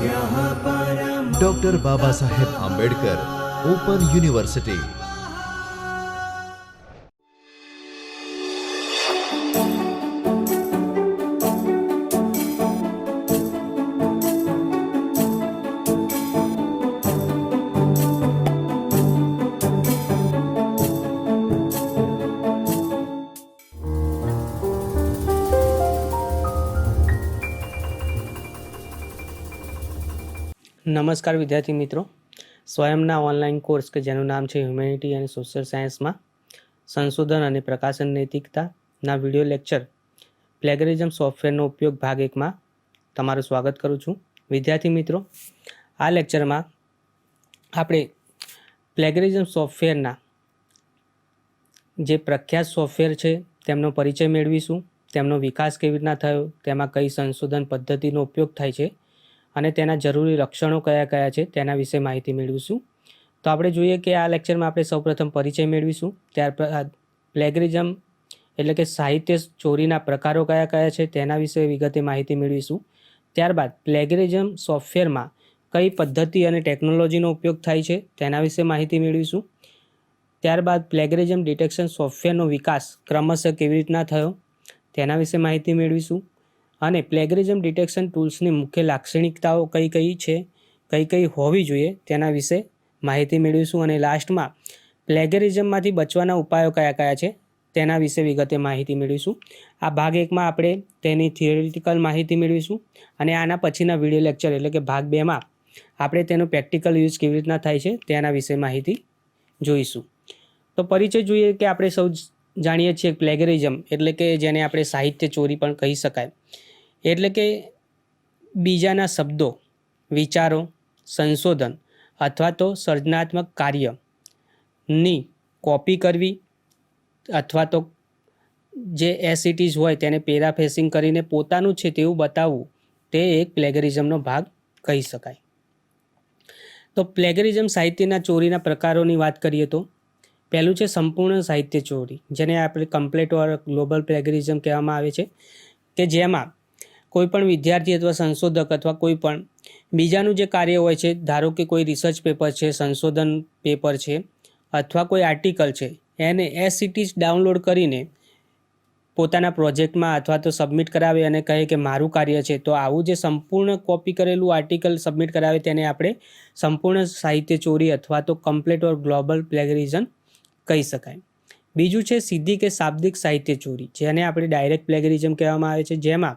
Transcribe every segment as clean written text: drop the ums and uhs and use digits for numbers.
Doctor Baba Saheb Ambedkar open university. નમસ્કાર વિદ્યાર્થી મિત્રો, સ્વયંના ઓનલાઈન કોર્સ કે જેનું નામ છે હ્યુમેનિટી અને સોશિયલ સાયન્સમાં સંશોધન અને પ્રકાશન નૈતિકતાના વિડીયો લેક્ચર પ્લેગરિઝમ સોફ્ટવેરનો ઉપયોગ ભાગ 1માં તમારું સ્વાગત કરું છું. વિદ્યાર્થી મિત્રો, આ લેક્ચરમાં આપણે પ્લેગરિઝમ સોફ્ટવેરના જે પ્રખ્યાત સોફ્ટવેર છે તેમનો પરિચય મેળવીશું, તેમનો વિકાસ કેવી રીતના થયો, તેમાં કઈ સંશોધન પદ્ધતિનો ઉપયોગ થાય છે અને તેના જરૂરી લક્ષણો કયા કયા છે તેના વિશે માહિતી મેળવીશું. તો આપણે જોઈએ કે આ લેક્ચરમાં આપણે સૌપ્રથમ પરિચય મેળવીશું, ત્યારબાદ પ્લેગરિઝમ એટલે કે સાહિત્ય ચોરીના પ્રકારો કયા કયા છે તેના વિશે વિગતે માહિતી મેળવીશું. ત્યારબાદ પ્લેગરિઝમ સોફ્ટવેરમાં કઈ પદ્ધતિ અને ટેકનોલોજીનો ઉપયોગ થાય છે તેના વિશે માહિતી મેળવીશું. ત્યારબાદ પ્લેગરિઝમ ડિટેક્શન સોફ્ટવેરનો વિકાસ ક્રમશઃ કેવી રીતના થયો તેના વિશે માહિતી મેળવીશું અને પ્લેગરિઝમ ડિટેક્શન ટૂલ્સની મુખ્ય લાક્ષણિકતાઓ કઈ કઈ છે, કઈ કઈ હોવી જોઈએ તેના વિશે માહિતી મેળવીશું અને લાસ્ટમાં પ્લેગરિઝમમાંથી બચવાના ઉપાયો કયા કયા છે તેના વિશે વિગતે માહિતી મેળવીશું. આ ભાગ 1માં આપણે તેની થિયોરિટિકલ માહિતી મેળવીશું અને આના પછીના વિડીયો લેક્ચર એટલે કે ભાગ 2માં આપણે તેનો પ્રેક્ટિકલ યુઝ કેવી રીતના થાય છે તેના વિશે માહિતી જોઈશું. તો પરિચય જોઈએ કે આપણે સૌ જાણીએ છીએ પ્લેગરિઝમ એટલે કે જેને આપણે સાહિત્ય ચોરી પણ કહી શકાય, એટલે કે બીજાના શબ્દો, વિચારો, સંશોધન અથવા તો સર્જનાત્મક કાર્યની કોપી કરવી અથવા તો જે એઝ ઇટ ઇઝ હોય તેને પેરાફ્રેઝિંગ કરીને પોતાનું છે તેવું બતાવવું, તે એક પ્લેગરિઝમનો ભાગ કહી શકાય. તો પ્લેગરિઝમ સાહિત્યના ચોરીના પ્રકારોની વાત કરીએ તો પહેલું છે સંપૂર્ણ સાહિત્ય ચોરી, જેને આપણે કમ્પ્લીટ ઓર ગ્લોબલ પ્લેગરિઝમ કહેવામાં આવે છે, કે જેમાં કોઈ પણ વિદ્યાર્થી અથવા સંશોધક અથવા કોઈ પણ બીજાનું જે કાર્ય હોય છે, ધારો કે કોઈ રિસર્ચ પેપર છે, સંશોધન પેપર છે અથવા કોઈ આર્ટિકલ છે, એને એઝ ઇટ ઇઝ ડાઉનલોડ કરીને પોતાના પ્રોજેક્ટમાં અથવા તો સબમિટ કરાવે અને કહે કે મારું કાર્ય છે. તો આવું જે સંપૂર્ણ કોપી કરેલું આર્ટિકલ સબમિટ કરાવે તેને આપણે સંપૂર્ણ સાહિત્ય ચોરી અથવા તો કમ્પ્લીટ ઓર ગ્લોબલ પ્લેગરિઝમ કહી શકાય. બીજું છે સીધી કે શાબ્દિક સાહિત્ય ચોરી, જેને આપણે ડાયરેક્ટ પ્લેગરિઝમ કહેવામાં આવે છે, જેમાં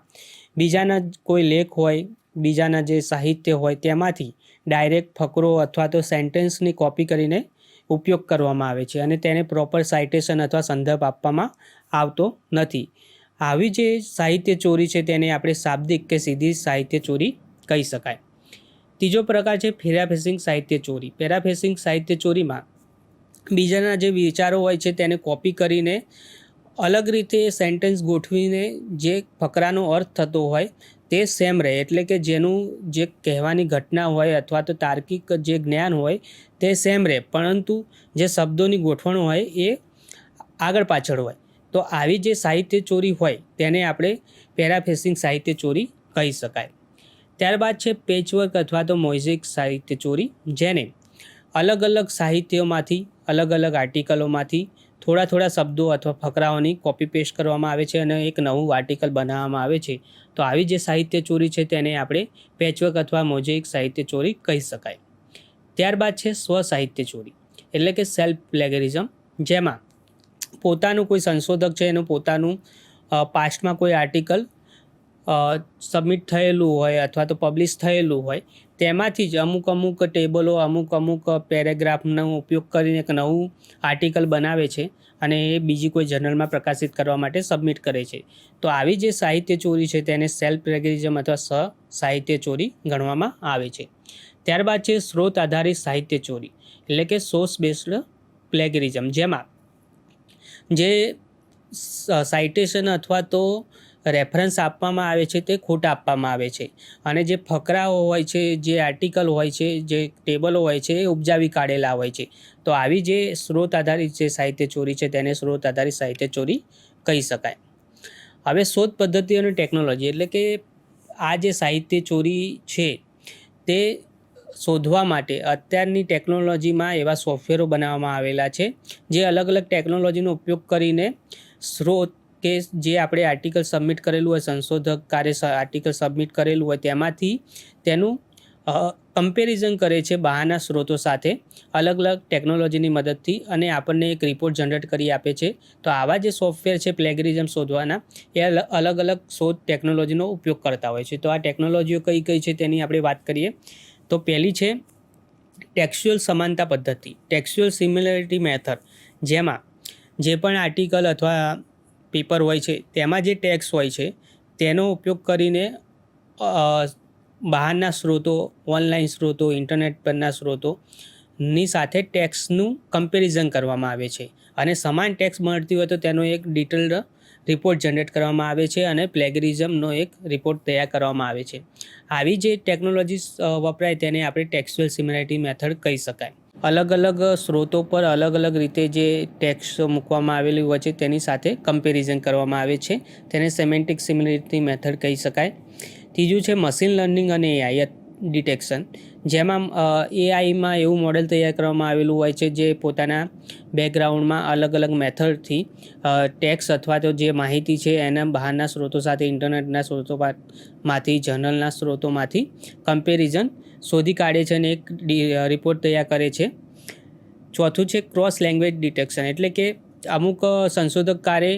બીજાના કોઈ લેખ હોય, બીજાના જે સાહિત્ય હોય તેમાંથી ડાયરેક્ટ ફકરો અથવા તો સેન્ટેન્સની કોપી કરીને ઉપયોગ કરવામાં આવે છે અને તેને પ્રોપર સાઇટેશન અથવા સંદર્ભ આપવામાં આવતો નથી. આવી જે સાહિત્ય ચોરી છે તેને આપણે શાબ્દિક કે સીધી સાહિત્ય ચોરી કહી શકાય. ત્રીજો પ્રકાર છે પેરાફ્રેઝિંગ સાહિત્ય ચોરી. પેરાફ્રેઝિંગ સાહિત્ય ચોરીમાં બીજાના જે વિચારો હોય છે તેને કોપી કરીને અલગ રીતે સેન્ટેન્સ ગોઠવીને જે ફકરાનો અર્થ થતો હોય તે સેમ રહે, એટલે કે જેનું જે કહેવાની ઘટના હોય અથવા તો તાર્કિક જે જ્ઞાન હોય તે સેમ રહે, પરંતુ જે શબ્દોની ગોઠવણ હોય એ આગળ પાછળ હોય. તો આવી જે સાહિત્ય ચોરી હોય તેને આપણે પેરાફ્રેઝિંગ સાહિત્ય ચોરી કહી શકાય. ત્યારબાદ છે પેચવર્ક અથવા તો મોઝેક સાહિત્ય ચોરી, જેને અલગ અલગ સાહિત્યોમાંથી, અલગ અલગ આર્ટિકલોમાંથી થોડા શબ્દો અથવા ફકરાઓની કોપી પેસ્ટ કરવામાં આવે છે અને એક નવું આર્ટિકલ બનાવવામાં આવે છે. તો આવી જે સાહિત્ય ચોરી છે તેને આપણે પેચવર્ક અથવા મોઝેઇક સાહિત્ય ચોરી કહી શકાય. ત્યારબાદ છે સ્વ સાહિત્ય ચોરી એટલે કે સેલ્ફ પ્લેગરિઝમ, જેમાં પોતાનું કોઈ સંશોધક છે એનું પોતાનું પાસ્ટમાં કોઈ આર્ટિકલ સબમિટ થયેલું હોય અથવા તો પબ્લિશ થયેલું હોય તેમાંથી જ અમુક ટેબલો, અમુક પેરેગ્રાફનો ઉપયોગ કરીને એક નવું આર્ટિકલ બનાવે છે અને એ બીજી કોઈ જર્નલમાં પ્રકાશિત કરવા માટે સબમિટ કરે છે. તો આવી જે સાહિત્ય ચોરી છે તેને સેલ્ફ પ્લેગરિઝમ અથવા સાહિત્ય ચોરી ગણવામાં આવે છે. ત્યારબાદ છે સ્ત્રોત આધારિત સાહિત્ય ચોરી એટલે કે સોર્સ બેઝડ પ્લેગરિઝમ, જેમાં જે સાઇટેશન અથવા તો રેફરન્સ આપવામાં આવે છે તે ખોટા આપવામાં આવે છે અને જે ફકરાઓ હોય છે, જે આર્ટિકલ હોય છે, જે ટેબલો હોય છે એ ઉપજાવી કાઢેલા હોય છે. તો આવી જે સ્ત્રોત આધારિત જે સાહિત્ય ચોરી છે તેને સ્ત્રોત આધારિત સાહિત્ય ચોરી કહી શકાય. હવે શોધ પદ્ધતિ અને ટેકનોલોજી એટલે કે આ જે સાહિત્ય ચોરી છે તે શોધવા માટે અત્યારની ટેકનોલોજીમાં એવા સોફ્ટવેરો બનાવવામાં આવેલા છે જે અલગ અલગ ટેકનોલોજીનો ઉપયોગ કરીને સ્ત્રોત કે જે આપણે આર્ટિકલ સબમિટ કરેલું હોય, સંશોધકકારે આર્ટિકલ સબમિટ કરેલું હોય તેમાંથી તેનું કમ્પેરિઝન કરે છે બહારના સ્ત્રોતો સાથે અલગ અલગ ટેકનોલોજીની મદદથી અને આપણને એક રિપોર્ટ જનરેટ કરી આપે છે. તો આવા જે સોફ્ટવેર છે પ્લેગરિઝમ શોધવાના એ અલગ અલગ શોધ ટેકનોલોજીનો ઉપયોગ કરતા હોય છે. તો આ ટેકનોલોજીઓ કઈ કઈ છે તેની આપણે વાત કરીએ. તો પહેલી છે ટેક્સ્ચ્યુઅલ સમાનતા પદ્ધતિ, ટેક્સ્ચ્યુઅલ સિમિલરિટી મેથડ, જેમાં જે પણ આર્ટિકલ અથવા પેપર હોય છે તેમાં જે ટેક્સ હોય છે તેનો ઉપયોગ કરીને બહારના સ્ત્રોતો, ઓનલાઈન સ્ત્રોતો, ઇન્ટરનેટ પરના સ્ત્રોતોની સાથે ટેક્સનું કમ્પેરિઝન કરવામાં આવે છે અને સમાન ટેક્સ મળતી હોય તો તેનો એક ડિટેલ્ડ રિપોર્ટ જનરેટ કરવામાં આવે છે અને પ્લેગરિઝમનો એક રિપોર્ટ તૈયાર કરવામાં આવે છે. આવી જે ટેકનોલોજી વપરાય તેને આપણે ટેક્સ્ચ્યુઅલ સિમિલરિટી મેથડ કહી શકાય. અલગ અલગ સ્ત્રોતો પર અલગ અલગ રીતે જે ટેક્સ મૂકવામાં આવેલી હોય છે તેની સાથે કમ્પેરિઝન કરવામાં આવે છે. તેને સેમેન્ટિક સિમિલરિટી મેથડ કહી શકાય. ત્રીજું છે મશીન લર્નિંગ અને એઆઈ ડિટેક્શન, જેમાં એઆઈમાં એવું મોડેલ તૈયાર કરવામાં આવેલું હોય છે જે પોતાના બેકગ્રાઉન્ડમાં અલગ અલગ મેથડથી ટેક્સ અથવા તો જે માહિતી છે એના બહારના સ્ત્રોતો સાથે, ઇન્ટરનેટના સ્ત્રોતોમાંથી, જર્નલના સ્ત્રોતોમાંથી કમ્પેરિઝન શોધી કાઢે છે અને એક રિપોર્ટ તૈયાર કરે છે. ચોથું છે ક્રોસ લેંગ્વેજ ડિટેક્શન, એટલે કે અમુક સંશોધકકારે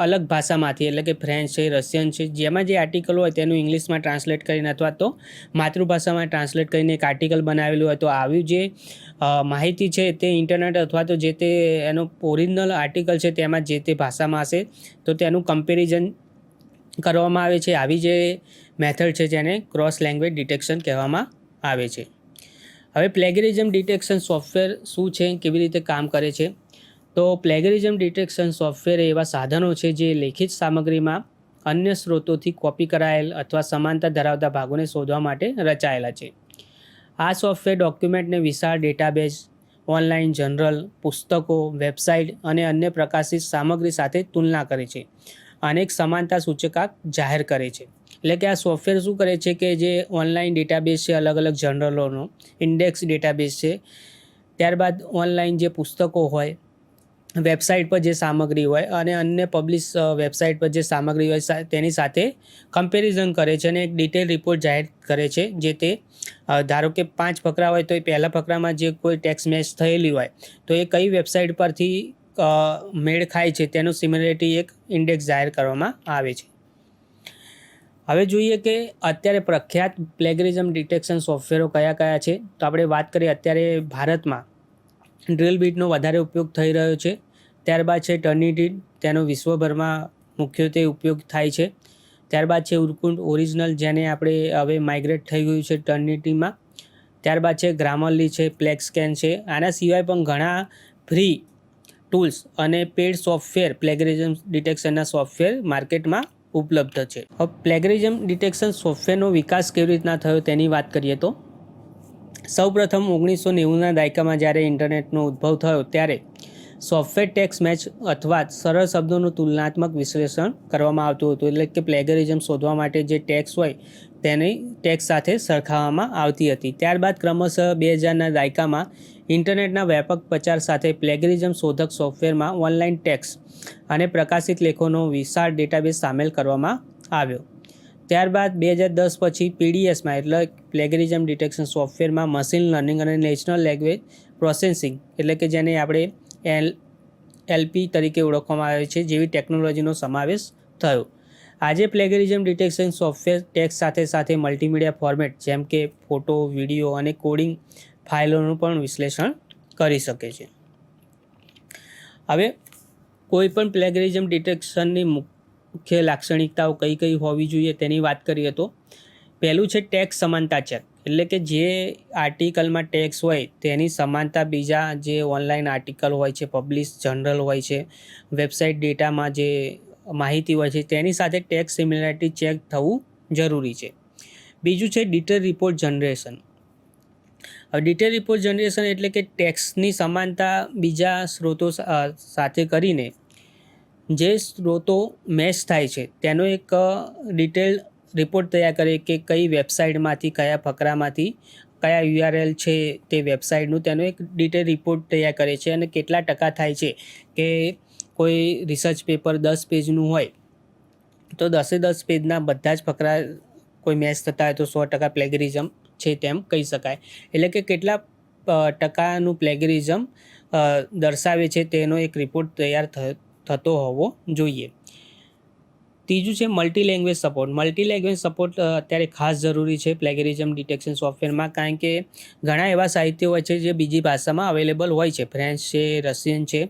અલગ ભાષામાંથી, એટલે કે ફ્રેન્ચ છે, રશિયન છે, જેમાં જે આર્ટિકલ હોય તેનું ઇંગ્લિશમાં ટ્રાન્સલેટ કરીને અથવા તો માતૃભાષામાં ટ્રાન્સલેટ કરીને એક આર્ટિકલ બનાવેલું હોય તો આવી જે માહિતી છે તે ઇન્ટરનેટ અથવા તો જે તે એનો ઓરિજિનલ આર્ટિકલ છે તેમાં જે તે ભાષામાં હશે તો તેનું કમ્પેરિઝન કરવામાં આવે છે. આવી જે મેથડ છે જેને ક્રોસ લેંગ્વેજ ડિટેક્શન કહેવામાં આવે છે. હવે પ્લેગરિઝમ ડિટેક્શન સોફ્ટવેર શું છે, કેવી રીતે કામ કરે છે? તો પ્લેગરિઝમ ડિટેક્શન સોફ્ટવેર એવા સાધનો છે જે લેખિત સામગ્રીમાં અન્ય સ્ત્રોતોથી કોપી કરાયેલ અથવા સમાનતા ધરાવતા ભાગોને શોધવા માટે રચાયેલા છે. આ સોફ્ટવેર ડોક્યુમેન્ટને વિશાળ ડેટાબેઝ, ઓનલાઈન જર્નલ, પુસ્તકો, વેબસાઇટ અને અન્ય પ્રકાશિત સામગ્રી સાથે તુલના કરે છે. અનેક સમાનતા સૂચકાંક જાહેર કરે છે. એટલે કે આ સોફ્ટવેર શું કરે છે કે જે ઓનલાઈન ડેટાબેઝ છે, અલગ અલગ જર્નલોનો ઇન્ડેક્સ ડેટાબેઝ છે, ત્યારબાદ ઓનલાઈન જે પુસ્તકો હોય, વેબસાઇટ પર જે સામગ્રી હોય અને અન્ય પબ્લિશ વેબસાઇટ પર જે સામગ્રી હોય તેની સાથે કમ્પેરિઝન કરે છે અને એક ડિટેલ રિપોર્ટ જાહેર કરે છે. જે તે ધારો કે 5 ફકરા હોય તો એ પહેલા ફકરામાં જે કોઈ ટેક્સ મેચ થયેલી હોય તો એ કઈ વેબસાઇટ પરથી મેળ ખાય છે તેનું સિમિલરિટી એક ઇન્ડેક્સ જાહેર કરવામાં આવે છે. હવે જોઈએ કે અત્યારે પ્રખ્યાત પ્લેગરિઝમ ડિટેક્શન સોફ્ટવેરો કયા કયા છે. તો આપણે વાત કરીએ, અત્યારે ભારતમાં ડ્રિલબીટનો વધારે ઉપયોગ થઈ રહ્યો છે. ત્યારબાદ છે ટર્નિટી, તેનો વિશ્વભરમાં મુખ્યત્વે ઉપયોગ થાય છે. ત્યારબાદ છે ઉરકુંડ ઓરિજિનલ, જેને આપણે હવે માઇગ્રેટ થઈ ગયું છે ટર્નિટીમાં. ત્યારબાદ છે ગ્રામરલી છે, પ્લેક્સકેન છે. આના સિવાય પણ ઘણા ફ્રી ટૂલ્સ અને પેડ સોફ્ટવેર પ્લેગરિઝમ ડિટેક્શનના સોફ્ટવેર માર્કેટમાં ઉપલબ્ધ છે. હવે પ્લેગરિઝમ ડિટેક્શન સોફ્ટવેરનો વિકાસ કેવી રીતના થયો તેની વાત કરીએ તો સૌપ્રથમ 1990ના દાયકામાં જ્યારે ઇન્ટરનેટનો ઉદ્ભવ થયો ત્યારે સોફ્ટવેર ટેક્સ મેચ અથવા સરળ શબ્દોનું તુલનાત્મક વિશ્લેષણ કરવામાં આવતું હતું. એટલે કે પ્લેગરિઝમ શોધવા માટે જે ટેક્સ હોય તેની ટેક્સ સાથે સરખાવવામાં આવતી હતી. ત્યારબાદ ક્રમશઃ 2000ના દાયકામાં ઇન્ટરનેટના વ્યાપક પ્રચાર સાથે પ્લેગરિઝમ શોધક સોફ્ટવેરમાં ઓનલાઈન ટેક્સ અને પ્રકાશિત લેખોનો વિશાળ ડેટાબેઝ સામેલ કરવામાં આવ્યો. ત્યારબાદ 2010 પછી પીડીએસમાં એટલે પ્લેગરિઝમ ડિટેક્શન સોફ્ટવેરમાં મશીન લર્નિંગ અને નેચરલ લેંગ્વેજ પ્રોસેસિંગ, એટલે કે જેને આપણે એલપી તરીકે ઓળખવામાં આવે છે, જેવી ટેકનોલોજીનો સમાવેશ થયો. આજે પ્લેગરિઝમ ડિટેક્શન સોફ્ટવેર ટેક્સ સાથે સાથે મલ્ટીમીડિયા ફોર્મેટ જેમ કે ફોટો, વિડીયો અને કોડિંગ ફાઇલોનું પણ વિશ્લેષણ કરી શકે છે. હવે કોઈ પણ પ્લેગરિઝમ ડિટેક્શનની મુખ્ય લાક્ષણિકતાઓ કઈ કઈ હોવી જોઈએ તેની વાત કરીએ તો પહેલું છે ટેક્સ સમાનતા ચેક, એટલે કે જે આર્ટિકલમાં ટેક્સ હોય તેની સમાનતા બીજા જે ઓનલાઈન આર્ટિકલ હોય છે, પબ્લિશ જર્નલ હોય છે, વેબસાઇટ ડેટામાં જે માહિતી હોય છે તેની સાથે ટેક્સ સિમિલરિટી ચેક થવું જરૂરી છે. બીજું છે ડિટેલ રિપોર્ટ જનરેશન. હવે ડિટેલ રિપોર્ટ જનરેશન એટલે કે ટેક્સની સમાનતા બીજા સ્ત્રોતો સાથે કરીને જે સ્ત્રોતો મેચ થાય છે તેનો એક ડિટેલ રિપોર્ટ તૈયાર કરે કે કઈ વેબસાઇટમાંથી કયા ફકરામાંથી કયા URL છે તે વેબસાઇટનું તેનો એક ડિટેલ રિપોર્ટ તૈયાર કરે છે અને કેટલા ટકા થાય છે કે કોઈ રિસર્ચ પેપર 10 પેજનું હોય તો 10 પેજના બધા જ ફકરા કોઈ મેચ થતા હોય તો 100% પ્લેગરિઝમ છે તેમ કહી શકાય. એટલે કે કેટલા ટકાનું પ્લેગરિઝમ દર્શાવે છે તેનો એક રિપોર્ટ તૈયાર થતો હોવો જોઈએ. ત્રીજું છે multi language support. Multi language support અત્યારે ખાસ જરૂરી છે પ્લેગરિઝમ ડિટેક્શન સોફ્ટવેરમાં, કારણ કે ઘણા એવા સાહિત્ય હોય છે જે બીજી ભાષામાં અવેલેબલ હોય છે, ફ્રેન્ચ છે, રશિયન છે.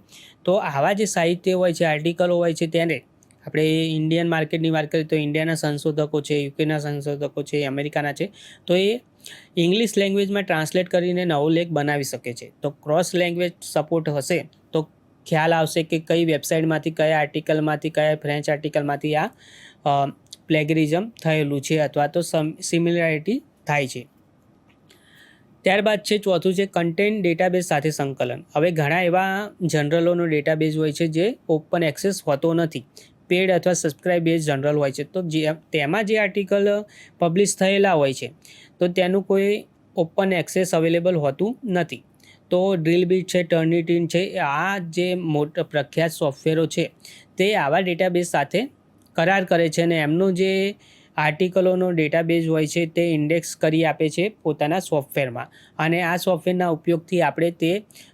તો આવા જે સાહિત્ય હોય છે, આર્ટિકલો હોય છે, તેને આપણે ઇન્ડિયન માર્કેટની વાત કરીએ તો ઇન્ડિયાના સંશોધકો છે, યુકેના સંશોધકો છે, અમેરિકાના છે, તો એ ઇંગ્લિશ લેંગ્વેજમાં ટ્રાન્સલેટ કરીને નવો લેખ બનાવી શકે છે. તો ક્રોસ લેંગ્વેજ સપોર્ટ હશે તો ખ્યાલ આવશે કે કઈ વેબસાઇટમાંથી, કયા આર્ટિકલમાંથી, કયા ફ્રેન્ચ આર્ટિકલમાંથી આ પ્લેગરિઝમ થયેલું છે અથવા તો સિમિલરિટી થાય છે. ત્યારબાદ છે ચોથું છે કન્ટેન્ટ ડેટાબેઝ સાથે સંકલન. હવે ઘણા એવા જનરલોનો ડેટાબેઝ હોય છે જે ઓપન એક્સેસ હોતો નથી, પેડ અથવા સબસ્ક્રાઇબ બેઝ જનરલ હોય છે. તો તેમાં જે આર્ટિકલ પબ્લિશ થયેલા હોય છે તો તેનું કોઈ ઓપન એક્સેસ અવેલેબલ હોતું નથી. તો ડ્રીલબીટ છે, ટર્નિટીન છે, આ જે મોટા પ્રખ્યાત સોફ્ટવેરો છે તે આવા ડેટાબેઝ સાથે કરાર કરે છે અને એમનો જે આર્ટિકલોનો ડેટાબેઝ હોય છે તે ઇન્ડેક્સ કરી આપે છે પોતાના સોફ્ટવેરમાં, અને આ સોફ્ટવેરના ઉપયોગથી આપણે તે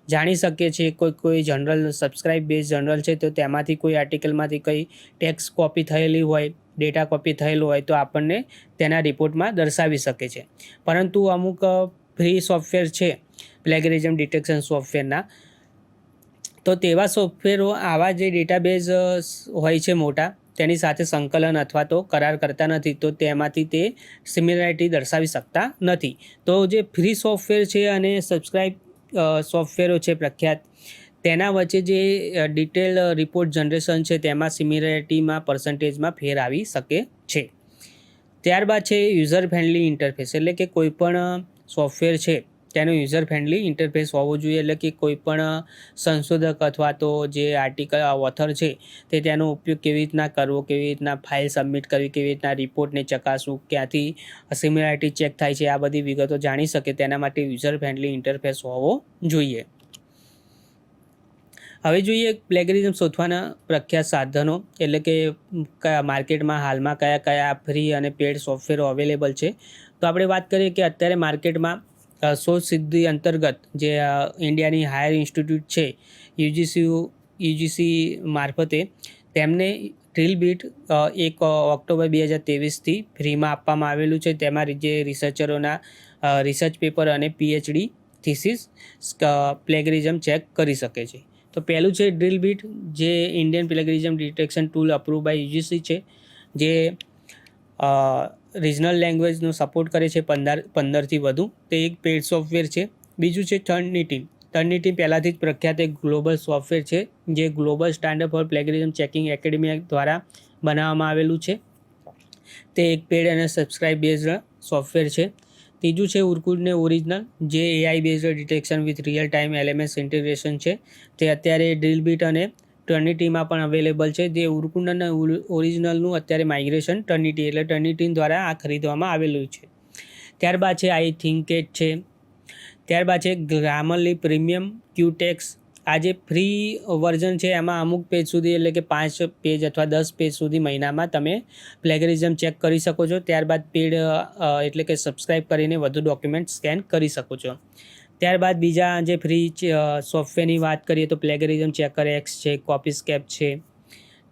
જાણી શકીએ છીએ કોઈ જનરલ સબસ્ક્રાઇબ બેઝ જનરલ છે તો તેમાંથી કોઈ આર્ટિકલમાંથી કઈ ટેક્સ્ટ કોપી થયેલી હોય, ડેટા કોપી થયેલું હોય તો આપણને તેના રિપોર્ટમાં દર્શાવી શકે છે. પરંતુ અમુક ફ્રી સોફ્ટવેર છે પ્લેગરિઝમ ડિટેક્શન સોફ્ટવેરના, તો તેવા સોફ્ટવેરો આવા જે ડેટાબેઝ હોય છે મોટા તેની સાથે સંકલન અથવા તો કરાર કરતા નથી, તો તેમાંથી તે સિમિલરિટી દર્શાવી શકતા નથી. તો જે ફ્રી સોફ્ટવેર છે અને સબસ્ક્રાઇબ સોફ્ટવેરો છે પ્રખ્યાત, તેના વચ્ચે જે ડિટેલ રિપોર્ટ જનરેશન છે તેમાં સિમિલરિટીમાં પર્સન્ટેજમાં ફેર આવી શકે છે. ત્યારબાદ છે યુઝર ફ્રેન્ડલી ઇન્ટરફેસ. એટલે કે કોઈ પણ સોફ્ટવેર છે તેનું યુઝર ફ્રેન્ડલી ઇન્ટરફેસ હોવું જોઈએ. એટલે કે કોઈ પણ સંશોધક અથવા તો જે આર્ટિકલ ઓથર છે તે તેનો ઉપયોગ કેવી રીતના કરવો, કેવી રીતના ફાઇલ સબમિટ કરવી, કેવી રીતના રિપોર્ટને ચકાસવું, ક્યાંથી સિમિલરિટી ચેક થાય છે, આ બધી વિગતો જાણી શકે તેના માટે યુઝર ફ્રેન્ડલી ઇન્ટરફેસ હોવો જોઈએ. હવે જોઈએ પ્લેગરિઝમ શોધવાના પ્રખ્યાત સાધનો, એટલે કે માર્કેટમાં હાલમાં કયા કયા ફ્રી અને પેડ સોફ્ટવેરો અવેલેબલ છે. તો આપણે વાત કરીએ કે અત્યારે માર્કેટમાં શોધ સિદ્ધિ અંતર્ગત જે ઇન્ડિયાની હાયર ઇન્સ્ટિટ્યૂટ છે યુજીસી મારફતે તેમને ડ્રીલબીટ 1 ઓક્ટોબર 2023થી ફ્રીમાં આપવામાં આવેલું છે. તેમાં જે રિસર્ચરોના રિસર્ચ પેપર અને PhD થીસીસ પ્લેગરિઝમ ચેક કરી શકે છે. તો પહેલું છે ડ્રીલબીટ, જે Indian plagiarism detection tool approve by UGC છે, જે રિજનલ લેંગ્વેજનો સપોર્ટ કરે છે 15થી વધુ. તે એક પેડ સોફ્ટવેર છે. બીજું છે ટર્નિટીન. ટર્નિટીન પહેલાંથી જ પ્રખ્યાત એક ગ્લોબલ સોફ્ટવેર છે જે global standard for plagiarism checking academy દ્વારા બનાવવામાં આવેલું છે. તે એક પેડ અને સબસ્ક્રાઇબ બેઝડ સોફ્ટવેર છે. ત્રીજું છે ઉર્કુડને ઓરિજિનલ, જે AI based detection with real time LMS integration છે. તે અત્યારે ડ્રીલબીટ અને ટર્નિટીમાં પણ અવેલેબલ છે. જે ઉર્કુડ અને ઓરિજિનલનું અત્યારે માઇગ્રેશન ટર્નિટી એટલે ટર્નિટીન દ્વારા આ ખરીદવામાં આવેલું છે. ત્યારબાદ છે આઈ થિંકેટ છે. ત્યારબાદ છે ગ્રામરલી પ્રીમિયમ ક્યુટેક્સ. આ જે ફ્રી વર્ઝન છે એમાં અમુક પેજ સુધી, એટલે કે 5 પેજ અથવા 10 પેજ સુધી મહિનામાં તમે પ્લેગરિઝમ ચેક કરી શકો છો. ત્યારબાદ પેડ એટલે કે સબસ્ક્રાઇબ કરીને વધુ ડોક્યુમેન્ટ સ્કેન કરી શકો છો. ત્યારબાદ બીજા જે ફ્રી સોફ્ટવેરની વાત કરીએ તો પ્લેગરિઝમ ચેકર X છે, કોપીસ્કેપ છે.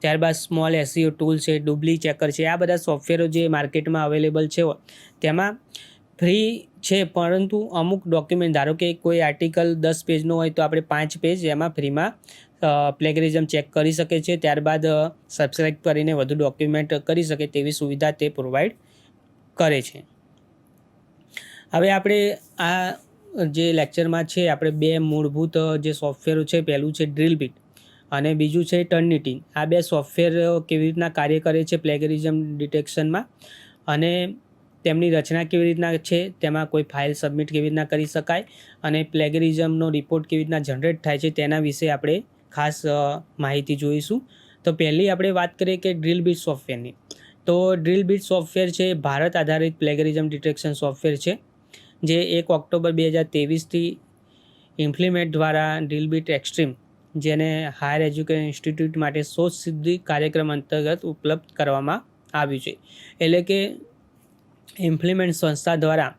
ત્યારબાદ સ્મોલ SEO ટૂલ છે, ડુબલી ચેકર છે. આ બધા સોફ્ટવેરો જે માર્કેટમાં અવેલેબલ છે તેમાં ફ્રી છે, પરંતુ અમુક ડોક્યુમેન્ટ, ધારો કે કોઈ આર્ટિકલ 10 પેજનો હોય તો આપણે 5 પેજ એમાં ફ્રીમાં પ્લેગરિઝમ ચેક કરી શકે છે. ત્યારબાદ સબસ્ક્રાઇબ કરીને વધુ ડોક્યુમેન્ટ કરી શકે તેવી સુવિધા તે પ્રોવાઈડ કરે છે. હવે આપણે આ જે લેક્ચરમાં છે આપણે 2 મૂળભૂત જે સોફ્ટવેરો છે, પહેલું છે ડ્રીલબીટ અને બીજું છે ટર્નિટીન. આ 2 સોફ્ટવેર કેવી રીતના કાર્ય કરે છે પ્લેગરિઝમ ડિટેક્શનમાં અને તેમની રચના કેવી રીતના છે, તેમાં કોઈ ફાઇલ સબમિટ કેવી રીતના કરી શકાય અને પ્લેગરિઝમનો રિપોર્ટ કેવી રીતના જનરેટ થાય છે તેના વિશે આપણે ખાસ માહિતી જોઈશું. તો પહેલી આપણે વાત કરીએ કે ડ્રીલબીટ સોફ્ટવેરની. તો ડ્રીલ બીટ સોફ્ટવેર છે ભારત આધારિત પ્લેગરિઝમ ડિટેક્શન સોફ્ટવેર છે, જે 1 ઓક્ટોબર 2023થી ઇમ્પ્લિમેન્ટ દ્વારા ડ્રીલ બીટ એક્સ્ટ્રીમ, જેને હાયર એજ્યુકેશન ઇન્સ્ટિટ્યૂટ માટે શોધ સિદ્ધિ કાર્યક્રમ અંતર્ગત ઉપલબ્ધ કરવામાં આવ્યું છે. એટલે કે ઇમ્પ્લિમેન્ટ સંસ્થા દ્વારા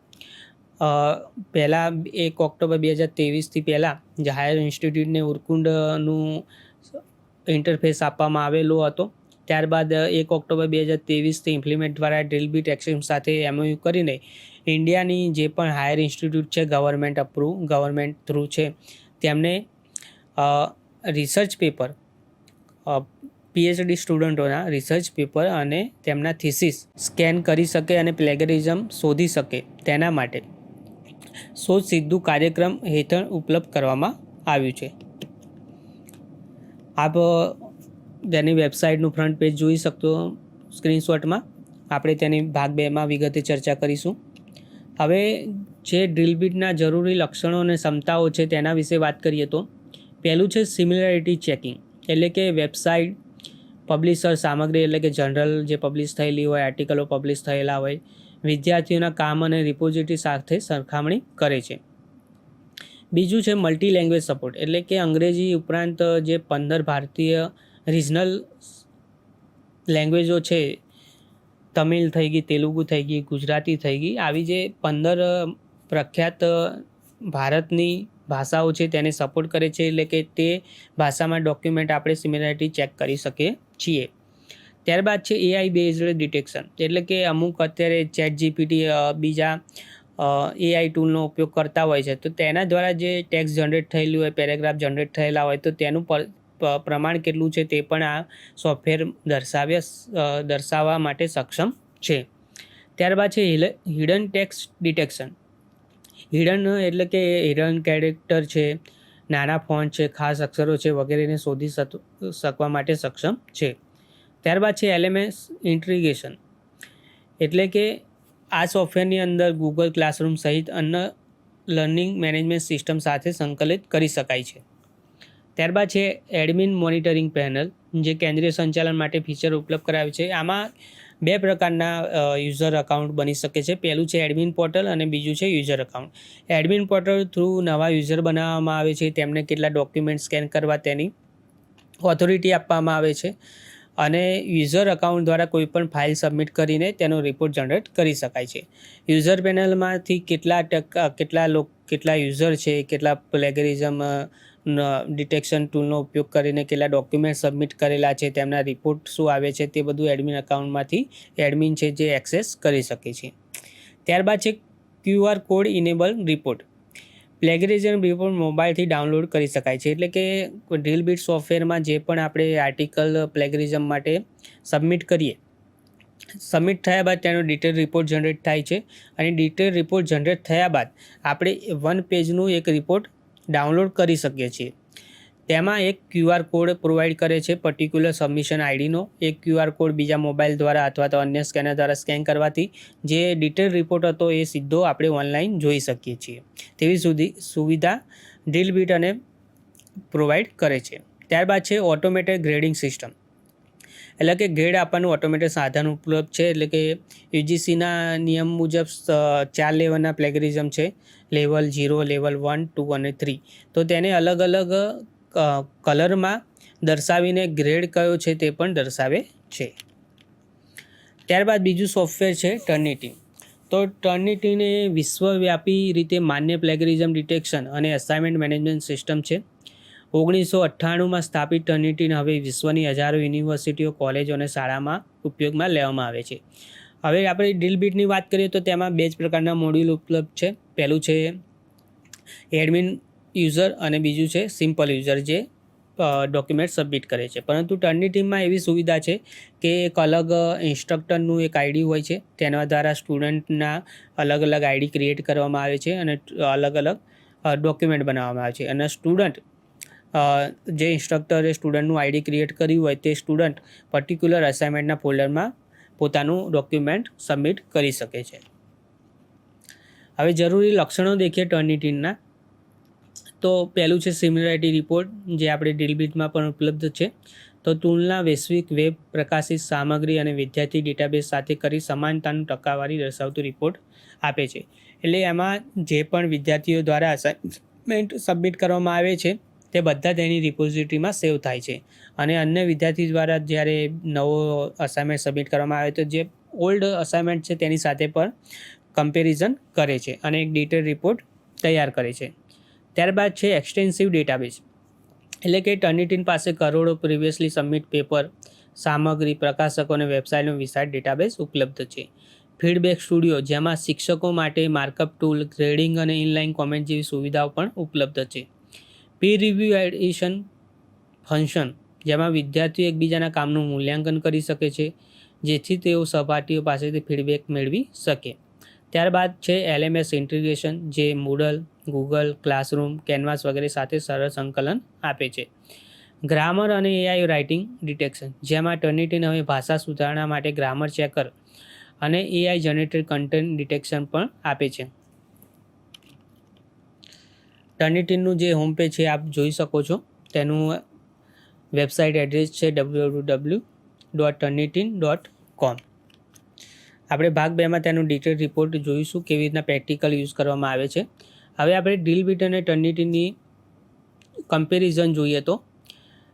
પહેલાં 1 ઓક્ટોબર 2023થી પહેલાં જે હાયર ઇન્સ્ટિટ્યૂટને ઉરકુંડનું ઇન્ટરફેસ આપવામાં આવેલો હતો. ત્યારબાદ 1 ઓક્ટોબર 2023થી ઇમ્પ્લિમેન્ટ દ્વારા ડ્રીલ બીટ એક્સ્ટ્રીમ સાથે MOU કરીને ઇન્ડિયાની જે પણ હાયર ઇન્સ્ટિટ્યૂટ છે ગવર્મેન્ટ થ્રુ છે, તેમને રિસર્ચ પેપર, PhD સ્ટુડન્ટોના રિસર્ચ પેપર અને તેમના થીસીસ સ્કેન કરી શકે અને પ્લેગરિઝમ શોધી શકે તેના માટે શોધ સિદ્ધુ કાર્યક્રમ હેઠળ ઉપલબ્ધ કરવામાં આવ્યું છે. આપ તેની વેબસાઇટનું ફ્રન્ટ પેજ જોઈ શકતો સ્ક્રીનશોટમાં. આપણે તેની ભાગ 2માં વિગતે ચર્ચા કરીશું. હવે જે ડ્રીલ બીટના જરૂરી લક્ષણો અને ક્ષમતાઓ છે તેના વિશે વાત કરીએ તો પહેલું છે સિમિલરિટી ચેકિંગ, એટલે કે વેબસાઇટ, પબ્લિશર સામગ્રી, એટલે કે જનરલ જે પબ્લિશ થયેલી હોય, આર્ટિકલો પબ્લિશ થયેલા હોય, વિદ્યાર્થીઓના કામ અને રિપોઝિટરી સાથે સરખામણી કરે છે. બીજું છે મલ્ટી લેંગ્વેજ સપોર્ટ, એટલે કે અંગ્રેજી ઉપરાંત જે 15 ભારતીય રિજનલ લેંગ્વેજો છે, તમિલ થઈ ગઈ, તેલુગુ થઈ ગઈ, ગુજરાતી થઈ ગઈ, આવી જે 15 પ્રખ્યાત ભારતની ભાષાઓ છે તેને સપોર્ટ કરે છે. એટલે કે તે ભાષામાં ડોક્યુમેન્ટ આપણે સિમિલરિટી ચેક કરી શકીએ છીએ. ત્યારબાદ છે AI બેઝડ ડિટેક્શન, એટલે કે અમુક અત્યારે ChatGPT બીજા AI ટૂલનો ઉપયોગ કરતા હોય છે, તો તેના દ્વારા જે ટેક્સ્ટ જનરેટ થયેલું હોય, પેરેગ્રાફ જનરેટ થયેલા હોય, તો તેનું પ્રમાણ કેટલું છે તે પણ આ સોફ્ટવેર દર્શાવવા માટે સક્ષમ છે. ત્યારબાદ છે હિડન ટેક્સ્ટ ડિટેક્શન. હિડન એટલે કે હિડન કેરેક્ટર છે, નાના ફોન્ટ છે, ખાસ અક્ષરો છે વગેરેને શોધી શકવા માટે સક્ષમ છે. ત્યારબાદ છે LMS ઇન્ટિગ્રેશન, એટલે કે આ સોફ્ટવેરની અંદર ગૂગલ ક્લાસરૂમ સહિત અન્ય લર્નિંગ મેનેજમેન્ટ સિસ્ટમ સાથે સંકલિત કરી શકાય છે. ત્યારબાદ છે એડમિન મોનિટરિંગ પેનલ, જે કેન્દ્રીય સંચાલન માટે ફીચર ઉપલબ્ધ કરાવે છે. આમાં 2 પ્રકારના યુઝર અકાઉન્ટ બની શકે છે. પહેલું છે એડમિન પોર્ટલ અને બીજું છે user account. Admin portal through નવા યુઝર બનાવવામાં આવે છે, તેમને કેટલા ડોક્યુમેન્ટ સ્કેન કરવા તેની ઓથોરિટી આપવામાં આવે છે, અને યુઝર અકાઉન્ટ દ્વારા કોઈપણ ફાઇલ સબમિટ કરીને તેનો રિપોર્ટ જનરેટ કરી શકાય છે. યુઝર પેનલમાંથી કેટલા યુઝર છે, કેટલા પ્લેગરિઝમ ડિટેક્શન ટૂલનો ઉપયોગ કરીને કેટલા ડોક્યુમેન્ટ સબમિટ કરેલા છે, તેમના રિપોર્ટ શું આવે છે, તે બધું એડમિન અકાઉન્ટમાંથી એડમિન છે જે એક્સેસ કરી શકે છે. ત્યારબાદ છે QR code enable report. Plagiarism report મોબાઈલથી ડાઉનલોડ કરી શકાય છે, એટલે કે ડ્રીલ બીટ સોફ્ટવેરમાં જે પણ આપણે આર્ટિકલ પ્લેગરિઝમ માટે સબમિટ કરીએ, સબમિટ થયા બાદ તેનો ડિટેલ રિપોર્ટ જનરેટ થાય છે, અને ડિટેલ રિપોર્ટ જનરેટ થયા બાદ આપણે 1 પેજનું એક રિપોર્ટ ડાઉનલોડ કરી શકીએ છીએ. તેમાં એક QR કોડ પ્રોવાઈડ કરે છે પર્ટિક્યુલર સબમિશન આઈડીનો. એક QR કોડ બીજા મોબાઈલ દ્વારા અથવા તો અન્ય સ્કેનર દ્વારા સ્કેન કરવાથી જે ડિટેલ રિપોર્ટ હતો એ સીધો આપણે ઓનલાઈન જોઈ શકીએ છીએ. તેવી સુવિધા ડ્રીલ બીટ અને પ્રોવાઈડ કરે છે. ત્યારબાદ છે ઓટોમેટેડ ગ્રેડિંગ સિસ્ટમ, એટલે કે ગ્રેડ આપવાનું ઓટોમેટેડ સાધન ઉપલબ્ધ છે. એટલે કે UGCના નિયમ મુજબ 4 લેવલના પ્લેગરિઝમ છે, લેવલ 0, લેવલ 1, 2 અને 3. તો તેને અલગ અલગ કલરમાં દર્શાવીને ગ્રેડ કયો છે તે પણ દર્શાવે છે. ત્યારબાદ બીજું સોફ્ટવેર છે ટર્નિટી. તો ટર્નિટીને વિશ્વવ્યાપી રીતે માન્ય પ્લેગરિઝમ ડિટેક્શન અને અસાઇનમેન્ટ મેનેજમેન્ટ સિસ્ટમ છે. 1998માં સ્થાપિત ટર્નિટીને હવે વિશ્વની હજારો યુનિવર્સિટીઓ, કોલેજો અને શાળામાં ઉપયોગમાં લેવામાં આવે છે. હવે આપણે ડ્રીલ બીટની વાત કરીએ તો તેમાં 2 જ પ્રકારના મોડ્યુલ ઉપલબ્ધ છે. પહેલું છે એડમિન યુઝર અને બીજું છે સિમ્પલ યુઝર, જે ડોક્યુમેન્ટ સબમિટ કરે છે. પરંતુ ટર્નિટીમાં એવી સુવિધા છે કે એક અલગ ઇન્સ્ટ્રક્ટરનું એક આઈડી હોય છે, તેના દ્વારા સ્ટુડન્ટના અલગ અલગ આઈડી ક્રિએટ કરવામાં આવે છે અને અલગ અલગ ડોક્યુમેન્ટ બનાવવામાં આવે છે. અને સ્ટુડન્ટ જે ઇન્સ્ટ્રક્ટરે સ્ટુડન્ટનું આઈડી ક્રિએટ કર્યું હોય તે સ્ટુડન્ટ પર્ટિક્યુલર અસાઇનમેન્ટના ફોલ્ડરમાં પોતાનું ડોક્યુમેન્ટ સબમિટ કરી શકે છે. હવે જરૂરી લક્ષણો દેખીએ ટર્નિટીના, તો પહેલું છે સિમિલરિટી રિપોર્ટ, જે આપણે ડ્રીલ બીટમાં પણ ઉપલબ્ધ છે. તો તુલના વૈશ્વિક વેબ પ્રકાશિત સામગ્રી અને વિદ્યાર્થી ડેટાબેઝ સાથે કરી સમાનતાનું ટકાવારી દર્શાવતું રિપોર્ટ આપે છે. એટલે એમાં જે પણ વિદ્યાર્થીઓ દ્વારા અસાઇનમેન્ટ સબમિટ કરવામાં આવે છે તે બધા તેની રિપોઝિટરીમાં સેવ થાય છે અને અન્ય વિદ્યાર્થી દ્વારા જ્યારે નવો અસાઇનમેન્ટ સબમિટ કરવામાં આવે તો જે ઓલ્ડ અસાઇનમેન્ટ છે તેની સાથે પણ કમ્પેરિઝન કરે છે અને એક ડિટેલ રિપોર્ટ તૈયાર કરે છે. ત્યારબાદ છે એક્સટેન્સિવ ડેટાબેઝ, એટલે કે ટર્નિટીન પાસે કરોડો પ્રિવિયસલી સબમિટ પેપર, સામગ્રી, પ્રકાશકો અને વેબસાઇટનો વિશાળ ડેટાબેઝ ઉપલબ્ધ છે. ફીડબેક સ્ટુડિયો, જેમાં શિક્ષકો માટે માર્કઅપ ટૂલ, ગ્રેડિંગ અને ઇનલાઇન કોમેન્ટ જેવી સુવિધાઓ પણ ઉપલબ્ધ છે. પીર રિવ્યુ એડિશન ફંક્શન, જેમાં વિદ્યાર્થીઓ એકબીજાના કામનું મૂલ્યાંકન કરી શકે છે જેથી તેઓ સહપાઠીઓ પાસેથી ફીડબેક મેળવી શકે. ત્યારબાદ છે LMS ઇન્ટિગ્રેશન, જે મૂડલ, ગૂગલ ક્લાસરૂમ, કેનવાસ વગેરે સાથે સરળ સંકલન આપે છે. ગ્રામર અને AI રાઇટિંગ ડિટેક્શન, જેમાં ટર્નિટીન હવે ભાષા સુધારણા માટે ગ્રામર ચેકર અને AI જનરેટેડ કન્ટેન્ટ ડિટેક્શન પણ આપે છે. ટર્નિટીનનું જે હોમ પેજ છે આપ જોઈ શકો છો, તેનું વેબસાઇટ એડ્રેસ છે www.turnitin.com. આપણે ભાગ 2માં તેનું ડિટેલ રિપોર્ટ જોઈશું, કેવી રીતના પ્રેક્ટિકલ યુઝ કરવામાં આવે છે. હવે આપણે ડ્રીલબીટ અને ટર્નિટીનની કમ્પેરિઝન જોઈએ તો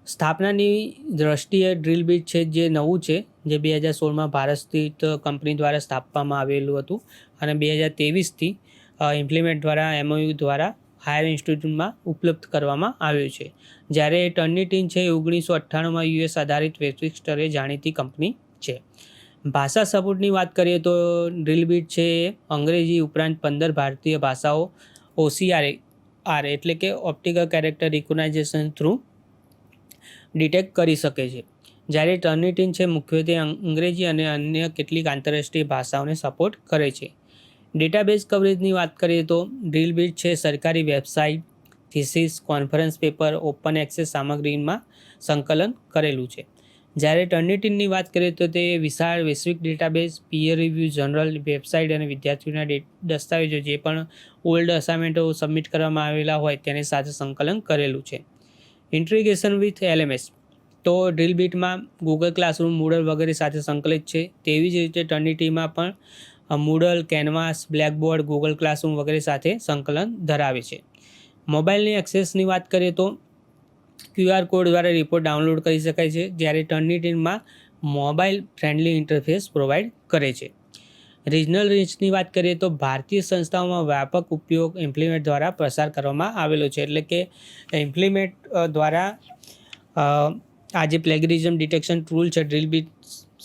સ્થાપનાની દ્રષ્ટિએ ડ્રીલબીટ છે જે નવું છે, જે 2016માં ભારત સ્થિત કંપની દ્વારા સ્થાપવામાં આવેલું હતું અને 2023થી ઇમ્પ્લિમેન્ટ દ્વારા MOU દ્વારા હાયર ઇન્સ્ટિટ્યૂટમાં ઉપલબ્ધ કરવામાં આવ્યું છે. જ્યારે ટર્નિટીન છે 1998માં US આધારિત વૈશ્વિક સ્તરે જાણીતી કંપની છે. ભાષા સપોર્ટની વાત કરીએ તો ડ્રીલબીટ છે અંગ્રેજી ઉપરાંત 15 ભારતીય ભાષાઓ OCR એટલે કે optical character recognition through detect કરી શકે છે. જ્યારે ટર્નિટીન છે મુખ્યત્વે અંગ્રેજી અને અન્ય કેટલીક આંતરરાષ્ટ્રીય ભાષાઓને સપોર્ટ કરે છે. ડેટાબેઝ કવરેજની વાત કરીએ તો ડ્રીલબીટ છે સરકારી website, thesis, conference paper, open access સામગ્રીમાં સંકલન કરેલું છે. જ્યારે ટર્નિટીનની વાત કરીએ તો તે વિશાળ વૈશ્વિક database, peer review journal, website અને વિદ્યાર્થીઓના દસ્તાવેજો જે પણ ઓલ્ડ અસાઇનમેન્ટો સબમિટ કરવામાં આવેલા હોય તેની સાથે સંકલન કરેલું છે. ઇન્ટિગ્રેશન વિથ LMS, તો ડ્રીલબીટમાં ગૂગલ ક્લાસરૂમ, મૂડલ વગેરે સાથે સંકલિત છે. તેવી જ રીતે ટર્નિટીમાં પણ મૂડલ, કેનવાસ, બ્લેકબોર્ડ, ગૂગલ ક્લાસરૂમ વગેરે સાથે સંકલન ધરાવે છે. મોબાઈલની એક્સેસની વાત કરીએ તો QR કોડ દ્વારા રિપોર્ટ ડાઉનલોડ કરી શકાય છે, જ્યારે ટર્નિટીનમાં મોબાઈલ ફ્રેન્ડલી ઇન્ટરફેસ પ્રોવાઈડ કરે છે. રિજનલ રીચની વાત કરીએ તો ભારતીય સંસ્થાઓમાં વ્યાપક ઉપયોગ ઇમ્પ્લિમેન્ટ દ્વારા પ્રસાર કરવામાં આવેલો છે. એટલે કે ઇમ્પ્લિમેન્ટ દ્વારા આ જે પ્લેગરિઝમ ડિટેક્શન ટૂલ છે ડ્રીલબીટ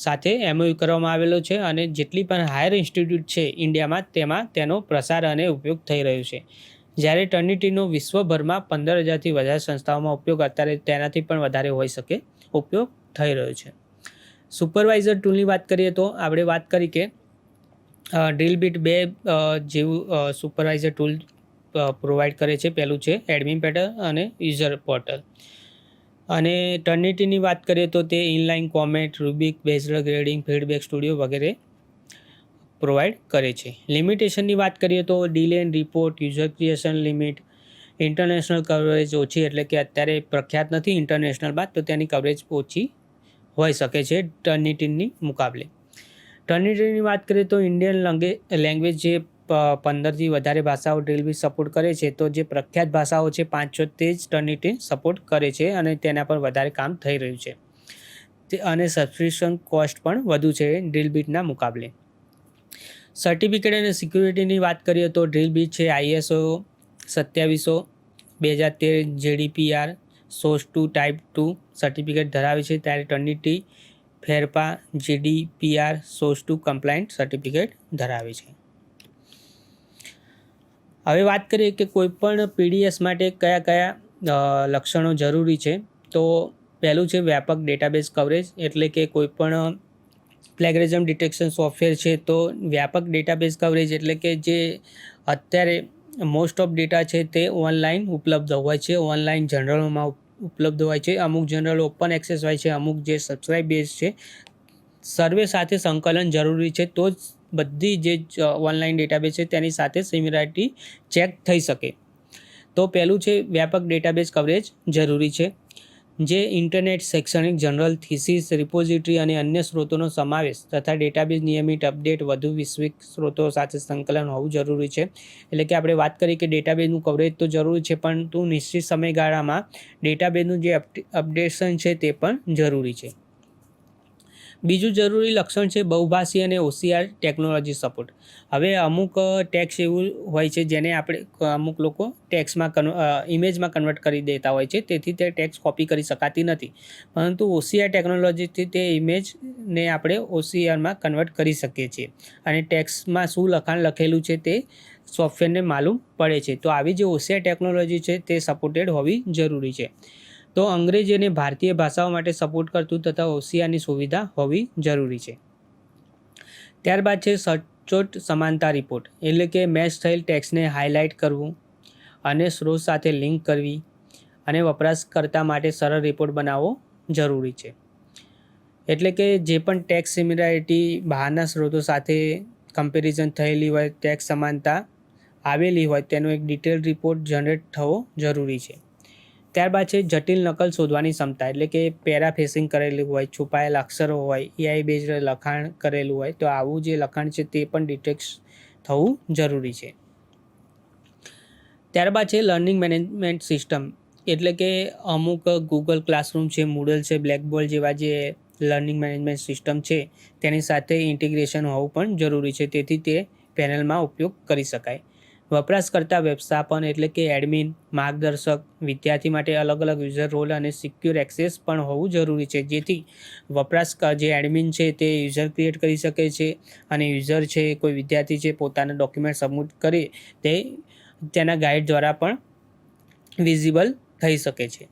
સાથે MOU કરવામાં આવેલો છે અને જેટલી પણ હાયર ઇન્સ્ટિટ્યૂટ છે ઇન્ડિયામાં તેમાં તેનો પ્રસાર અને ઉપયોગ થઈ રહ્યો છે. જ્યારે ટર્નિટીનો વિશ્વભરમાં 15,000થી વધારે સંસ્થાઓમાં ઉપયોગ અત્યારે તેનાથી પણ વધારે હોઈ શકે ઉપયોગ થઈ રહ્યો છે. સુપરવાઇઝર ટૂલની વાત કરીએ તો આપણે વાત કરી કે ડ્રીલબીટ 2 જેવું સુપરવાઇઝર ટૂલ પ્રોવાઈડ કરે છે. પહેલું છે એડમિન પેનલ અને યુઝર પોર્ટલ. અને ટર્નિટીની વાત કરીએ તો તે inline comment, Rubik based grading, feedback studio વગેરે પ્રોવાઈડ કરે છે. લિમિટેશનની વાત કરીએ તો delay and report, user creation limit, international coverage ઓછી, એટલે કે અત્યારે પ્રખ્યાત નથી ઇન્ટરનેશનલમાં, તો તેની કવરેજ ઓછી હોઈ શકે છે ટર્નિટીનની મુકાબલે. ટર્નિટીનની વાત કરીએ તો ઇન્ડિયન લેંગ્વેજ જે 15થી વધારે ભાષાઓ ડ્રીલબીટ સપોર્ટ કરે છે, તો જે પ્રખ્યાત ભાષાઓ છે 5-6 તે જ ટર્નિટીન સપોર્ટ કરે છે અને તેના પર વધારે કામ થઈ રહ્યું છે. અને સબસ્ક્રિપ્શન કોસ્ટ પણ વધુ છે ડ્રીલબીટના મુકાબલે. સર્ટિફિકેટ અને સિક્યુરિટીની વાત કરીએ તો ડ્રીલબીટ છે ISO 2700/2013 GDPR SOC 2 Type 2 certificate ધરાવે છે, ત્યારે ટર્નિટી ફેરપા GDPR SOC 2 કમ્પ્લાયન્ટ સર્ટિફિકેટ ધરાવે છે. હવે વાત કરીએ કે કોઈપણ PDS માટે કયા લક્ષણો જરૂરી છે, તો પહેલું છે વ્યાપક ડેટાબેઝ કવરેજ, એટલે કે કોઈપણ પ્લેગરિઝમ ડિટેક્શન સોફ્ટવેર છે તો વ્યાપક ડેટાબેઝ કવરેજ એટલે કે જે અત્યારે મોસ્ટ ઓફ ડેટા છે તે ઓનલાઈન ઉપલબ્ધ હોય છે, ઓનલાઈન જનરલોમાં ઉપલબ્ધ હોય છે. અમુક જનરલ ઓપન એક્સેસ હોય છે, અમુક જે સબસ્ક્રાઇબ બેઝ છે. સર્વે સાથે સંકલન જરૂરી છે, તો જ બધી જે ઓનલાઈન ડેટાબેઝ છે તેની સાથે સિમિલારિટી ચેક થઈ શકે. તો પહેલું છે વ્યાપક ડેટાબેઝ કવરેજ જરૂરી છે. જે ઇન્ટરનેટ, શૈક્ષણિક જર્નલ, થીસીસ, રિપોઝિટરી અને અન્ય સ્ત્રોતોનો સમાવેશ તથા ડેટાબેઝ નિયમિત અપડેટ વધુ વૈશ્વિક સ્ત્રોતો સાથે સંકલન હોવું જરૂરી છે. એટલે કે આપણે વાત કરી કે ડેટાબેઝનું કવરેજ તો જરૂરી છે, પરંતુ નિશ્ચિત સમયગાળામાં ડેટાબેઝનું જે અપડેશન છે તે પણ જરૂરી છે. બીજું જરૂરી લક્ષણ છે બહુભાષી અને OCR ટેકનોલોજી સપોર્ટ. હવે અમુક ટેક્સ એવું હોય છે જેને આપણે અમુક લોકો ટેક્સમાં ઇમેજમાં કન્વર્ટ કરી દેતા હોય છે, તેથી તે ટેક્સ કોપી કરી શકાતી નથી. પરંતુ OCR ટેકનોલોજીથી તે ઇમેજને આપણે OCRમાં કન્વર્ટ કરી શકીએ છીએ અને ટેક્સમાં શું લખાણ લખેલું છે તે સોફ્ટવેરને માલુમ પડે છે. તો આવી જે OCR ટેકનોલોજી છે તે સપોર્ટેડ હોવી જરૂરી છે. તો અંગ્રેજી અને ભારતીય ભાષાઓ માટે સપોર્ટ કરતું તથા OCRની સુવિધા હોવી જરૂરી છે. ત્યારબાદ છે સચોટ સમાનતા રિપોર્ટ, એટલે કે મેચ થયેલ ટેક્સ્ટને હાઇલાઇટ કરવું અને સ્ત્રોત સાથે લિંક કરવી અને વપરાશકર્તા માટે સરળ રિપોર્ટ બનાવવો જરૂરી છે. એટલે કે જે પણ ટેક્સ સિમિલારિટી બહારના સ્ત્રોતો સાથે કમ્પેરિઝન થયેલી હોય, ટેક્સ સમાનતા આવેલી હોય તેનો એક ડિટેલ રિપોર્ટ જનરેટ થવો જરૂરી છે. ત્યારબાદ છે જટિલ નકલ શોધવાની ક્ષમતા, એટલે કે પેરાફ્રેસિંગ કરેલું હોય, છુપાયેલા અક્ષરો હોય, AI બેઝડ લખાણ કરેલું હોય, તો આવું જે લખાણ છે તે પણ ડિટેક્ટ થવું જરૂરી છે. ત્યારબાદ છે લર્નિંગ મેનેજમેન્ટ સિસ્ટમ, એટલે કે અમુક ગૂગલ ક્લાસરૂમ છે, મૂડલ છે, બ્લેકબોર્ડ જેવા જે લર્નિંગ મેનેજમેન્ટ સિસ્ટમ છે તેની સાથે ઇન્ટિગ્રેશન હોવું પણ જરૂરી છે, તેથી તે પેનલમાં ઉપયોગ કરી શકાય. વપરાશકર્તા વ્યવસ્થાપન, એટલે કે એડમિન, માર્ગદર્શક, વિદ્યાર્થી માટે અલગ અલગ યુઝર રોલ અને સિક્યોર એક્સેસ પણ હોવું જરૂરી છે, જેથી જે એડમિન છે તે યુઝર ક્રિએટ કરી શકે છે અને યુઝર છે કોઈ વિદ્યાર્થી છે પોતાના ડોક્યુમેન્ટ સબમિટ કરી તે તેના ગાઈડ દ્વારા પણ વિઝિબલ થઈ શકે છે.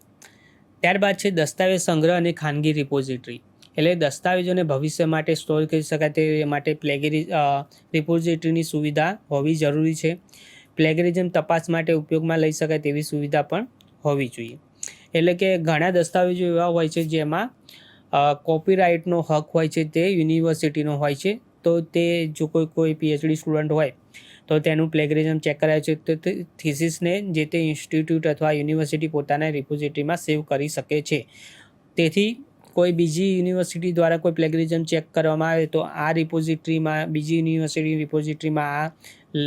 ત્યારબાદ છે દસ્તાવેજ સંગ્રહ અને ખાનગી રિપોઝિટરી, એટલે દસ્તાવેજોને ભવિષ્ય માટે સ્ટોર કરી શકાય તે માટે રિપોઝિટરીની સુવિધા હોવી જરૂરી છે. પ્લેગરિઝમ તપાસ માટે ઉપયોગમાં લઈ શકાય તેવી સુવિધા પણ હોવી જોઈએ. એટલે કે ઘણા દસ્તાવેજો એવા હોય છે જેમાં કોપીરાઇટનો હક હોય છે તે યુનિવર્સિટીનો હોય છે, તો તે જો કોઈ PhD સ્ટુડન્ટ હોય તો તેનું પ્લેગરિઝમ ચેક કરાય છે, તો તે થીસીસને જે તે ઇન્સ્ટિટ્યૂટ અથવા યુનિવર્સિટી પોતાના રિપોઝિટરીમાં સેવ કરી શકે છે. તેથી કોઈ બીજી યુનિવર્સિટી દ્વારા કોઈ પ્લેગરિઝમ ચેક કરવામાં આવે તો આ રિપોઝિટરીમાં, બીજી યુનિવર્સિટી રિપોઝિટરીમાં આ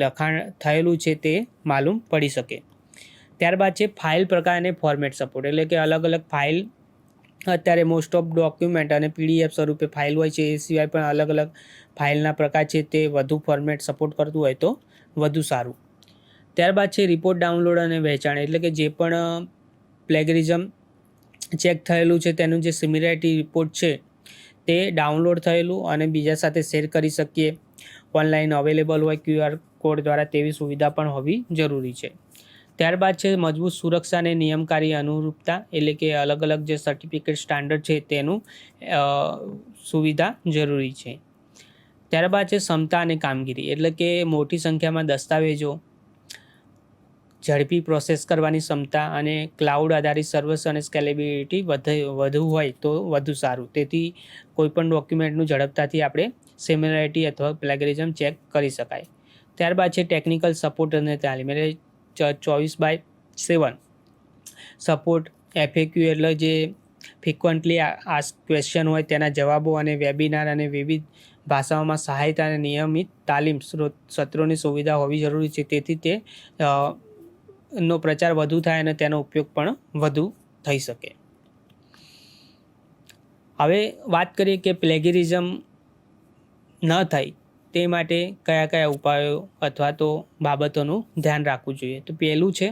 લખાણ થયેલું છે તે માલુમ પડી શકે. ત્યારબાદ છે ફાઇલ પ્રકાર અને ફોર્મેટ સપોર્ટ, એટલે કે અલગ અલગ ફાઇલ અત્યારે મોસ્ટ ઓફ ડોક્યુમેન્ટ અને PDF સ્વરૂપે ફાઇલ હોય છે, એ સિવાય પણ અલગ અલગ ફાઇલના પ્રકાર છે તે વધુ ફોર્મેટ સપોર્ટ કરતું હોય તો વધુ સારું. ત્યારબાદ છે રિપોર્ટ ડાઉનલોડ અને વહેંચાણ, એટલે કે જે પણ પ્લેગરિઝમ ચેક થયેલું છે તેનું જે સિમિલારિટી રિપોર્ટ છે તે ડાઉનલોડ થયેલું અને બીજા સાથે શેર કરી શકીએ, ઓનલાઈન અવેલેબલ હોય QR કોડ દ્વારા, તેવી સુવિધા પણ હોવી જરૂરી છે. ત્યારબાદ છે મજબૂત સુરક્ષા અને નિયમકારી અનુરૂપતા, એટલે કે અલગ અલગ જે સર્ટિફિકેટ સ્ટાન્ડર્ડ છે તેનું સુવિધા જરૂરી છે. ત્યારબાદ છે ક્ષમતા અને કામગીરી, એટલે કે મોટી સંખ્યામાં દસ્તાવેજો, ઝડપી પ્રોસેસ કરવાની ક્ષમતા અને ક્લાઉડ આધારિત સર્વિસ અને સ્કેલેબિલિટી વધુ હોય તો વધુ સારું. તેથી કોઈપણ ડોક્યુમેન્ટનું ઝડપતાથી આપણે સિમિલારિટી અથવા પ્લેગરિઝમ ચેક કરી શકાય. ત્યારબાદ છે ટેકનિકલ સપોર્ટ અને તાલીમ, એટલે 24/7 સપોર્ટ, FAQ એટલે જે ફ્રિક્વન્ટલી આસ્ક ક્વેશ્ચન હોય તેના જવાબો અને વેબિનાર અને વિવિધ ભાષાઓમાં સહાયતા અને નિયમિત તાલીમ સત્રોની સુવિધા હોવી જરૂરી છે, તેથી તે નો પ્રચાર વધુ થાય અને તેનો ઉપયોગ પણ વધુ થઈ શકે. હવે વાત કરીએ કે પ્લેગરિઝમ ન થાય તે માટે કયા કયા ઉપાયો અથવા તો બાબતોનું ધ્યાન રાખવું જોઈએ. તો પહેલું છે,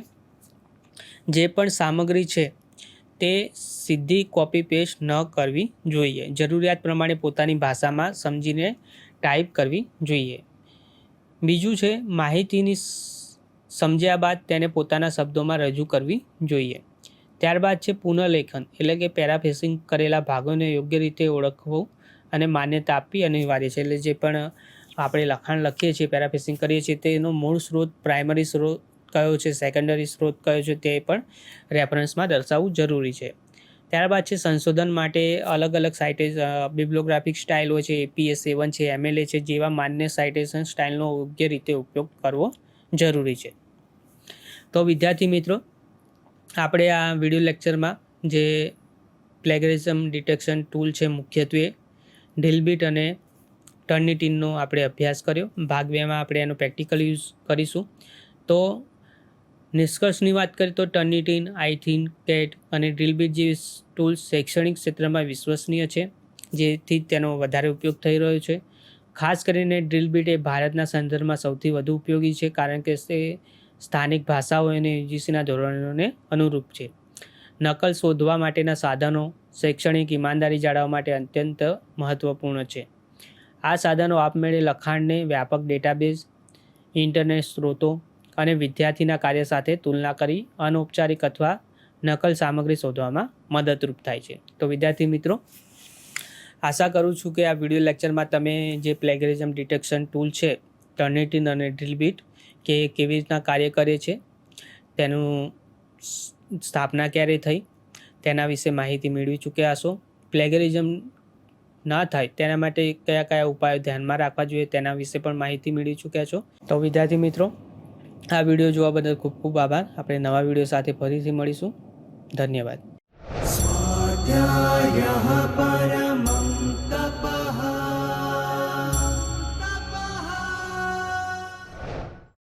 જે પણ સામગ્રી છે તે સીધી કોપી પેસ્ટ ન કરવી જોઈએ. જરૂરિયાત પ્રમાણે પોતાની ભાષામાં સમજીને ટાઈપ કરવી જોઈએ. બીજું છે, માહિતીની સમજ્યા બાદ તેને પોતાના શબ્દોમાં રજૂ કરવી જોઈએ. ત્યારબાદ છે પુનઃલેખન, એટલે કે પેરાફ્રેસિંગ કરેલા ભાગોને યોગ્ય રીતે ઓળખવું અને માન્યતા આપવી અનિવાર્ય છે. એટલે જે પણ આપણે લખાણ લખીએ છીએ, પેરાફ્રેસિંગ કરીએ છીએ, તેનો મૂળ સ્ત્રોત, પ્રાઇમરી સ્ત્રોત કયો છે, સેકન્ડરી સ્ત્રોત કયો છે તે પણ રેફરન્સમાં દર્શાવવું જરૂરી છે. ત્યારબાદ છે સંશોધન માટે અલગ અલગ બિબ્લોગ્રાફિક સ્ટાઇલ હોય છે, APA 7 છે, MLA છે, જેવા માન્ય સાઇટેશન સ્ટાઇલનો યોગ્ય રીતે ઉપયોગ કરવો જરૂરી છે. તો વિદ્યાર્થી મિત્રો, આપણે આ વિડીયો લેક્ચરમાં જે પ્લેગરિઝમ ડિટેક્શન ટૂલ છે મુખ્યત્વે ડ્રીલબીટ અને ટર્નિટીનનો આપણે અભ્યાસ કર્યો. ભાગ 2માં આપણે એનો પ્રેક્ટિકલ યુઝ કરીશું. તો નિષ્કર્ષની વાત કરીએ તો ટર્નિટીન, આઈથિન, કેટ અને ડ્રીલબીટ જેવી ટૂલ્સ શૈક્ષણિક ક્ષેત્રમાં વિશ્વસનીય છે, જેથી તેનો વધારે ઉપયોગ થઈ રહ્યો છે. ખાસ કરીને ડ્રીલબીટ એ ભારતના સંદર્ભમાં સૌથી વધુ ઉપયોગી છે, કારણ કે તે સ્થાનિક ભાષાઓ અને યુજીસીના ધોરણોને અનુરૂપ છે. નકલ શોધવા માટેના સાધનો શૈક્ષણિક ઈમાનદારી જાળવવા માટે અત્યંત મહત્વપૂર્ણ છે. આ સાધનો આપમેળે લખાણને વ્યાપક ડેટાબેઝ, ઇન્ટરનેટ સ્ત્રોતો અને વિદ્યાર્થીના કાર્ય સાથે તુલના કરી અનૌપચારિક અથવા નકલ સામગ્રી શોધવામાં મદદરૂપ થાય છે. તો વિદ્યાર્થી મિત્રો, આશા કરું છું કે આ વિડીયો લેક્ચરમાં તમે જે પ્લેગરિઝમ ડિટેક્શન ટૂલ છે ટર્નિટીન અને ડ્રીલબીટ કે કેવી રીતના કાર્ય કરે છે, તેનું સ્થાપના ક્યારે થઈ તેના વિશે માહિતી મેળવી ચૂક્યા હશો. પ્લેગરિઝમ ના થાય તેના માટે કયા કયા ઉપાયો ધ્યાનમાં રાખવા જોઈએ તેના વિશે પણ માહિતી મેળવી ચૂક્યા છો. તો વિદ્યાર્થી મિત્રો, આ વિડીયો જોવા બદલ ખૂબ ખૂબ આભાર. આપણે નવા વિડીયો સાથે ફરીથી મળીશું. ધન્યવાદ. સ્વાધ્યાયઃ